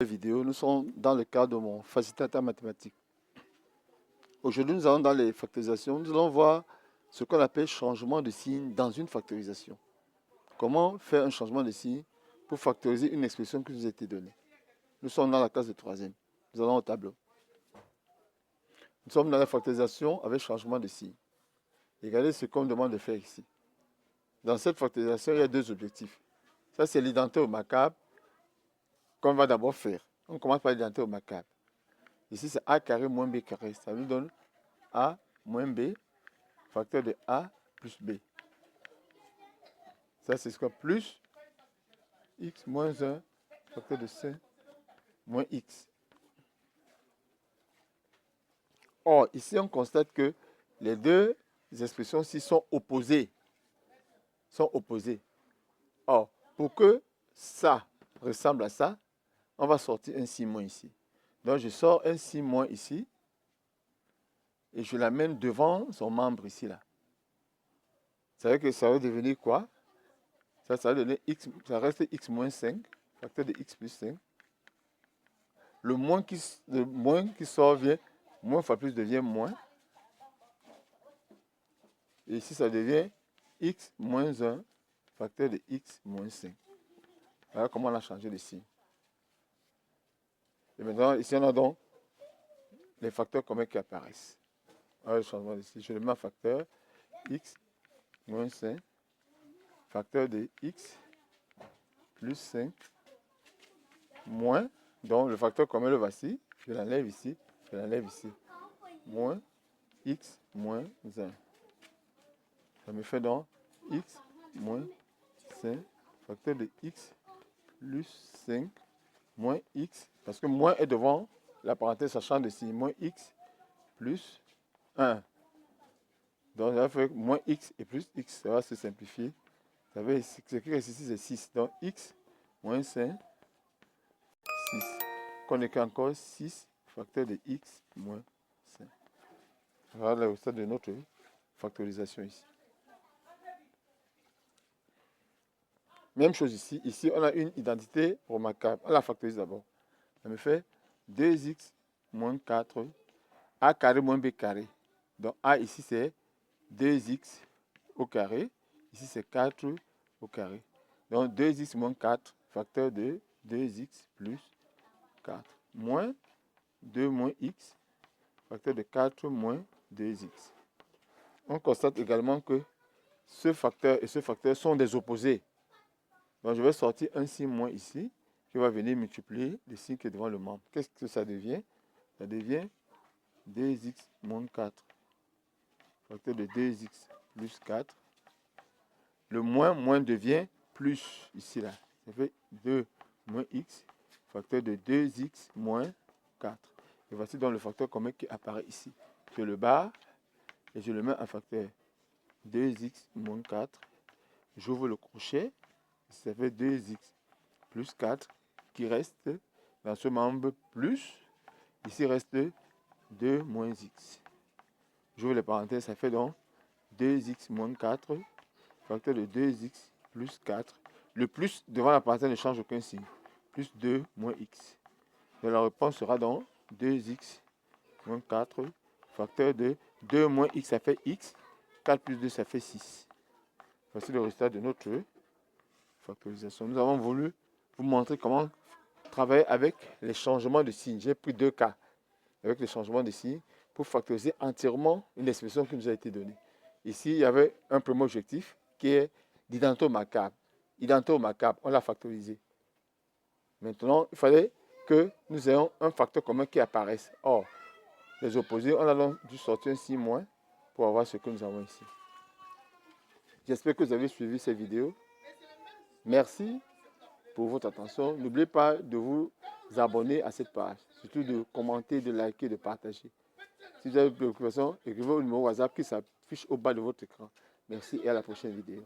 Vidéo, nous sommes dans le cadre de mon facilitateur mathématique. Aujourd'hui, nous allons dans les factorisations. Nous allons voir ce qu'on appelle changement de signe dans une factorisation. Comment faire un changement de signe pour factoriser une expression qui nous a été donnée. Nous sommes dans la classe de 3e. Nous allons au tableau. Nous sommes dans la factorisation avec changement de signe. Regardez ce qu'on me demande de faire ici. Dans cette factorisation, il y a deux objectifs. Ça, c'est l'identité au macabre qu'on va d'abord faire. On commence par l'identité au macabre. Ici, c'est a carré moins b carré. Ça nous donne a moins b, facteur de a plus b. Ça, c'est ce qu'on plus x moins 1, facteur de c moins x. Or, ici, on constate que les deux expressions-ci sont opposées. Or, pour que ça ressemble à ça, on va sortir un signe moins ici. Donc, je sors un signe moins ici et je l'amène devant son membre ici, là. Ça veut dire que ça va devenir quoi? Ça va donner x, ça reste x moins 5, facteur de x plus 5. Le moins qui sort vient, moins fois plus devient moins. Et ici, ça devient x moins 1, facteur de x moins 5. Voilà comment on a changé de signe. Et maintenant, ici, on a donc les facteurs communs qui apparaissent. Alors, le changement de signe, je le mets en facteur x moins 5, facteur de x plus 5, moins, donc le facteur commun le voici, je l'enlève ici, moins x moins 1. Ça me fait donc x moins 5, facteur de x plus 5, moins x, parce que moins est devant la parenthèse, ça change de signe, moins x plus 1. Donc ça va faire moins x et plus x, ça va se simplifier. Ça veut dire ce qui reste ici, c'est 6. Donc x moins 5, 6. Qu'on écrit encore 6, facteur de x moins 5. Voilà le résultat de notre factorisation ici. Même chose ici. Ici, on a une identité remarquable. On la factorise d'abord. Ça me fait 2x moins 4, a carré moins b carré. Donc a ici, c'est 2x au carré. Ici, c'est 4 au carré. Donc 2x moins 4, facteur de 2x plus 4. Moins 2 moins x, facteur de 4 moins 2x. On constate également que ce facteur et ce facteur sont des opposés. Donc je vais sortir un signe moins ici, qui va venir multiplier le signe qui est devant le membre. Qu'est-ce que ça devient? Ça devient 2x moins 4, facteur de 2x plus 4. Le moins devient plus ici là. Ça fait 2 moins x, facteur de 2x moins 4. Et voici donc le facteur commun qui apparaît ici. Je le barre et je le mets en facteur 2x moins 4. J'ouvre le crochet, ça fait 2x plus 4 qui reste dans ce membre plus. Ici reste 2 moins x. J'ouvre les parenthèses, ça fait donc 2x moins 4, facteur de 2x plus 4. Le plus devant la parenthèse ne change aucun signe. Plus 2 moins x. Et la réponse sera donc 2x moins 4, facteur de 2 moins x, ça fait x. 4 plus 2, ça fait 6. Voici le résultat de notre factorisation. Nous avons voulu vous montrer comment travailler avec les changements de signes. J'ai pris deux cas avec les changements de signes pour factoriser entièrement une expression qui nous a été donnée. Ici, il y avait un premier objectif qui est l'identité au macabre. L'identité au macabre, on l'a factorisé. Maintenant, il fallait que nous ayons un facteur commun qui apparaisse. Or, les opposés, on a donc dû sortir un signe moins pour avoir ce que nous avons ici. J'espère que vous avez suivi cette vidéo. Merci pour votre attention. N'oubliez pas de vous abonner à cette page. Surtout de commenter, de liker, de partager. Si vous avez des préoccupations, écrivez au numéro WhatsApp qui s'affiche au bas de votre écran. Merci et à la prochaine vidéo.